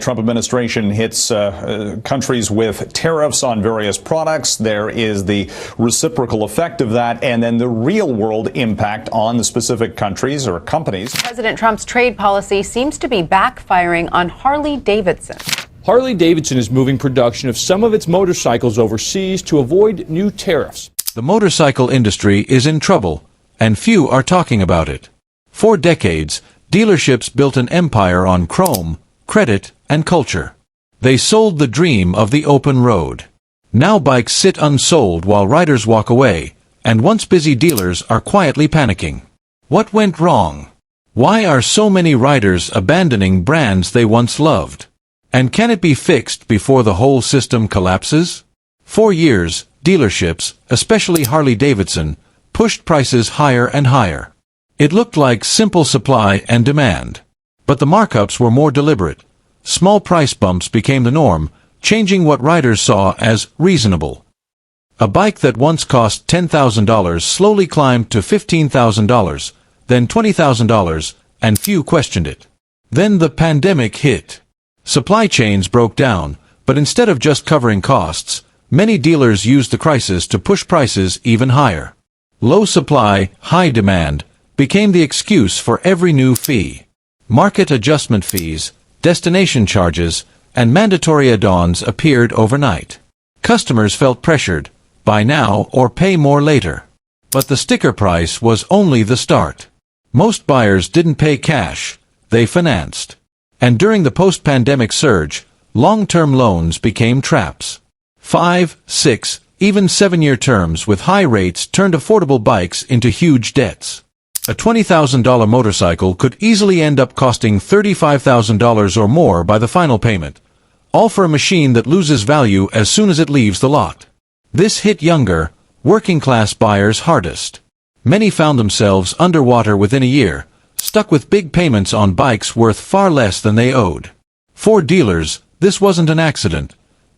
Trump administration hits countries with tariffs on various products. There is the reciprocal effect of that, and then the real-world impact on the specific countries or companies. President Trump's trade policy seems to be backfiring on Harley-Davidson. Harley-Davidson is moving production of some of its motorcycles overseas to avoid new tariffs. The motorcycle industry is in trouble, and few are talking about it. For decades, dealerships built an empire on chrome, credit, and culture. They sold the dream of the open road. Now bikes sit unsold while riders walk away, and once busy dealers are quietly panicking. What went wrong? Why are so many riders abandoning brands they once loved? And can it be fixed before the whole system collapses? For years, dealerships, especially Harley-Davidson, pushed prices higher and higher. It looked like simple supply and demand. But the markups were more deliberate. Small price bumps became the norm, changing what riders saw as reasonable. A bike that once cost $10,000 slowly climbed to $15,000, then $20,000, and few questioned it. Then the pandemic hit. Supply chains broke down, but instead of just covering costs, many dealers used the crisis to push prices even higher. Low supply, high demand became the excuse for every new fee. Market adjustment fees, destination charges, and mandatory add-ons appeared overnight. Customers felt pressured, buy now or pay more later. But the sticker price was only the start. Most buyers didn't pay cash, they financed. And during the post-pandemic surge, long-term loans became traps. 5, 6, even 7-year terms with high rates turned affordable bikes into huge debts. A $20,000 motorcycle could easily end up costing $35,000 or more by the final payment, all for a machine that loses value as soon as it leaves the lot. This hit younger, working-class buyers hardest. Many found themselves underwater within a year, stuck with big payments on bikes worth far less than they owed. For dealers, this wasn't an accident.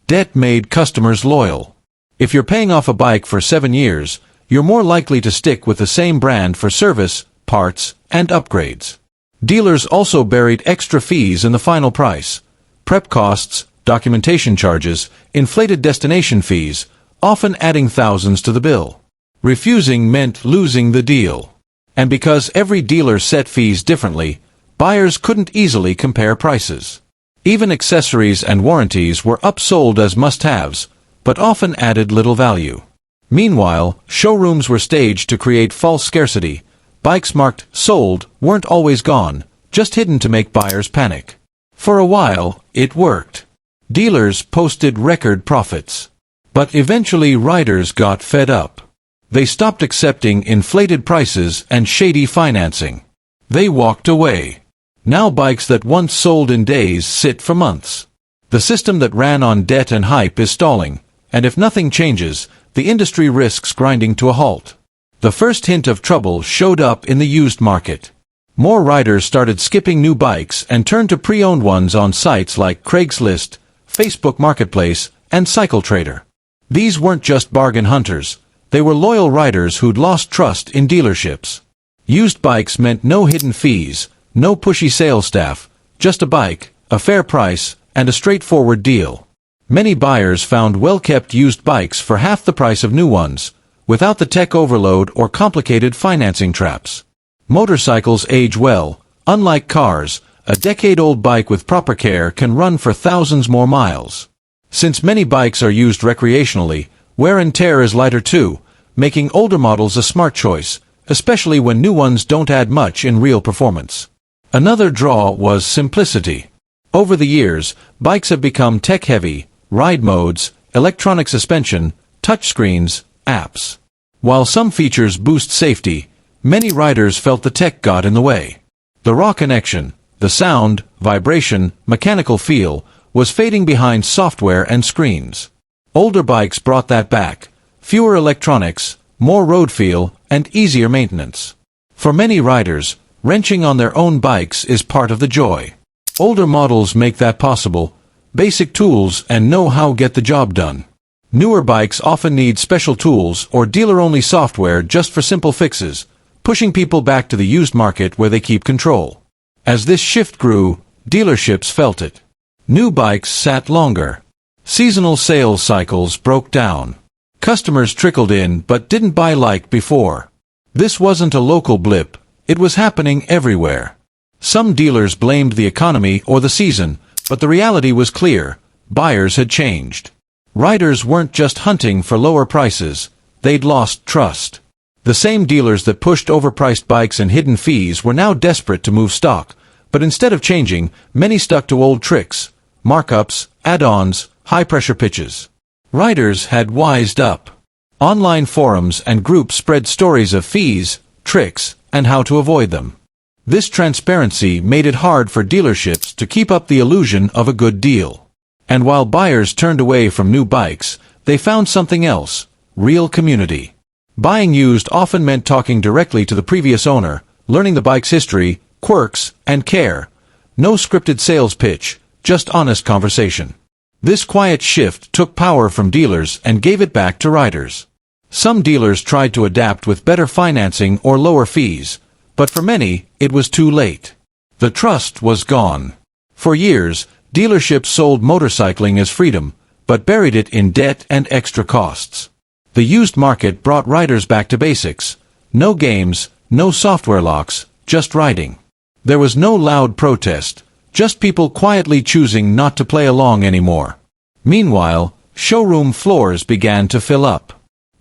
Debt made customers loyal. If you're paying off a bike for 7 years, you're more likely to stick with the same brand for service, parts, and upgrades. Dealers also buried extra fees in the final price. Prep costs, documentation charges, inflated destination fees, often adding thousands to the bill. Refusing meant losing the deal. And because every dealer set fees differently, buyers couldn't easily compare prices. Even accessories and warranties were upsold as must-haves, but often added little value. Meanwhile, showrooms were staged to create false scarcity. Bikes marked sold weren't always gone, just hidden to make buyers panic. For a while, it worked. Dealers posted record profits. But eventually riders got fed up. They stopped accepting inflated prices and shady financing. They walked away. Now bikes that once sold in days sit for months. The system that ran on debt and hype is stalling, and if nothing changes, the industry risks grinding to a halt. The first hint of trouble showed up in the used market. More riders started skipping new bikes and turned to pre-owned ones on sites like Craigslist, Facebook Marketplace, and CycleTrader. These weren't just bargain hunters. They were loyal riders who'd lost trust in dealerships. Used bikes meant no hidden fees, no pushy sales staff, just a bike, a fair price, and a straightforward deal. Many buyers found well-kept used bikes for half the price of new ones, without the tech overload or complicated financing traps. Motorcycles age well. Unlike cars, a decade-old bike with proper care can run for thousands more miles. Since many bikes are used recreationally, wear and tear is lighter too, making older models a smart choice, especially when new ones don't add much in real performance. Another draw was simplicity. Over the years, bikes have become tech-heavy, ride modes, electronic suspension, touchscreens, apps. While some features boost safety, many riders felt the tech got in the way. The raw connection, the sound, vibration, mechanical feel, was fading behind software and screens. Older bikes brought that back. Fewer electronics, more road feel, and easier maintenance. For many riders, wrenching on their own bikes is part of the joy. Older models make that possible. Basic tools and know-how get the job done. Newer bikes often need special tools or dealer-only software just for simple fixes, pushing people back to the used market where they keep control. As this shift grew, dealerships felt it. New bikes sat longer. Seasonal sales cycles broke down. Customers trickled in but didn't buy like before. This wasn't a local blip, it was happening everywhere. Some dealers blamed the economy or the season, but the reality was clear: buyers had changed. Riders weren't just hunting for lower prices, they'd lost trust. The same dealers that pushed overpriced bikes and hidden fees were now desperate to move stock, but instead of changing, many stuck to old tricks: markups, add-ons, high-pressure pitches. Riders had wised up. Online forums and groups spread stories of fees, tricks, and how to avoid them. This transparency made it hard for dealerships to keep up the illusion of a good deal. And while buyers turned away from new bikes, they found something else: real community. Buying used often meant talking directly to the previous owner, learning the bike's history, quirks, and care. No scripted sales pitch, just honest conversation. This quiet shift took power from dealers and gave it back to riders. Some dealers tried to adapt with better financing or lower fees, but for many, it was too late. The trust was gone. For years, dealerships sold motorcycling as freedom, but buried it in debt and extra costs. The used market brought riders back to basics: no games, no software locks, just riding. There was no loud protest, just people quietly choosing not to play along anymore. Meanwhile, showroom floors began to fill up.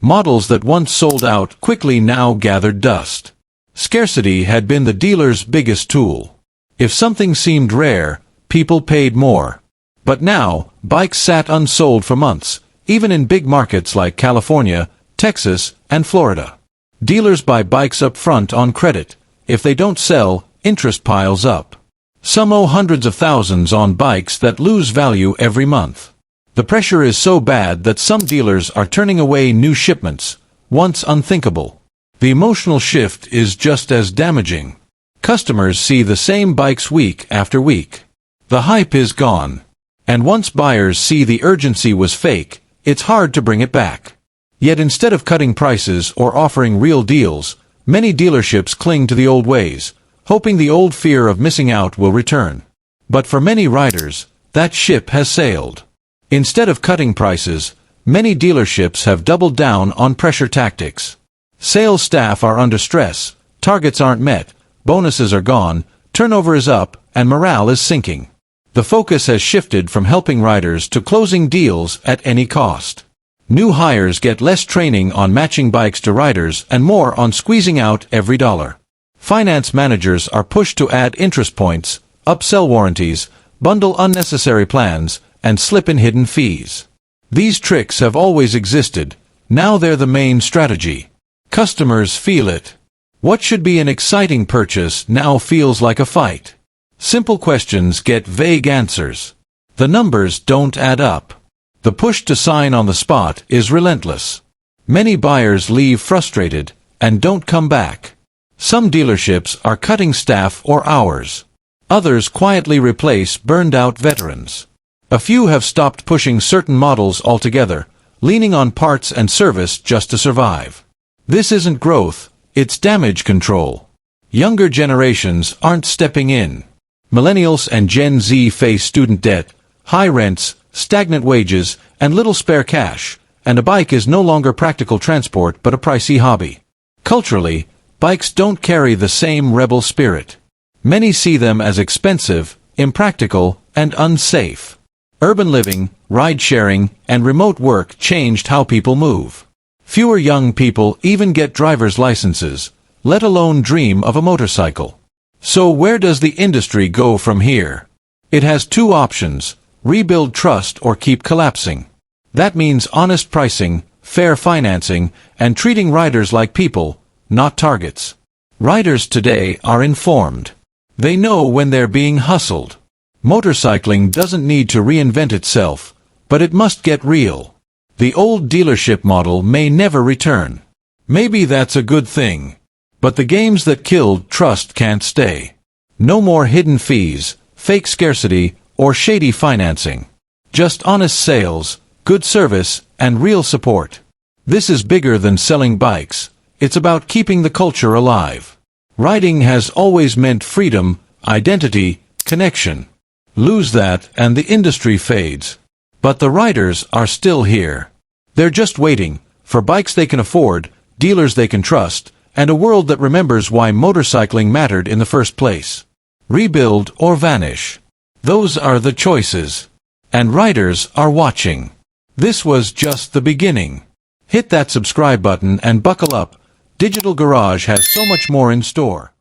Models that once sold out quickly now gathered dust. Scarcity had been the dealer's biggest tool. If something seemed rare, people paid more. But now, bikes sat unsold for months, even in big markets like California, Texas, and Florida. Dealers buy bikes up front on credit. If they don't sell, interest piles up. Some owe hundreds of thousands on bikes that lose value every month. The pressure is so bad that some dealers are turning away new shipments, once unthinkable. The emotional shift is just as damaging. Customers see the same bikes week after week. The hype is gone. And once buyers see the urgency was fake, it's hard to bring it back. Yet instead of cutting prices or offering real deals, many dealerships cling to the old ways, hoping the old fear of missing out will return. But for many riders, that ship has sailed. Instead of cutting prices, many dealerships have doubled down on pressure tactics. Sales staff are under stress, targets aren't met, bonuses are gone, turnover is up, and morale is sinking. The focus has shifted from helping riders to closing deals at any cost. New hires get less training on matching bikes to riders and more on squeezing out every dollar. Finance managers are pushed to add interest points, upsell warranties, bundle unnecessary plans, and slip in hidden fees. These tricks have always existed, now they're the main strategy. Customers feel it. What should be an exciting purchase now feels like a fight. Simple questions get vague answers. The numbers don't add up. The push to sign on the spot is relentless. Many buyers leave frustrated and don't come back. Some dealerships are cutting staff or hours. Others quietly replace burned-out veterans. A few have stopped pushing certain models altogether, leaning on parts and service just to survive. This isn't growth, it's damage control. Younger generations aren't stepping in. Millennials and Gen Z face student debt, high rents, stagnant wages, and little spare cash, and a bike is no longer practical transport but a pricey hobby. Culturally, bikes don't carry the same rebel spirit. Many see them as expensive, impractical, and unsafe. Urban living, ride-sharing, and remote work changed how people move. Fewer young people even get driver's licenses, let alone dream of a motorcycle. So where does the industry go from here? It has two options: rebuild trust or keep collapsing. That means honest pricing, fair financing, and treating riders like people, not targets. Riders today are informed. They know when they're being hustled. Motorcycling doesn't need to reinvent itself, but it must get real. The old dealership model may never return. Maybe that's a good thing. But the games that killed trust can't stay. No more hidden fees, fake scarcity, or shady financing. Just honest sales, good service, and real support. This is bigger than selling bikes. It's about keeping the culture alive. Riding has always meant freedom, identity, connection. Lose that and the industry fades. But the riders are still here. They're just waiting for bikes they can afford, dealers they can trust, and a world that remembers why motorcycling mattered in the first place. Rebuild or vanish. Those are the choices. And riders are watching. This was just the beginning. Hit that subscribe button and buckle up. Digital Garage has so much more in store.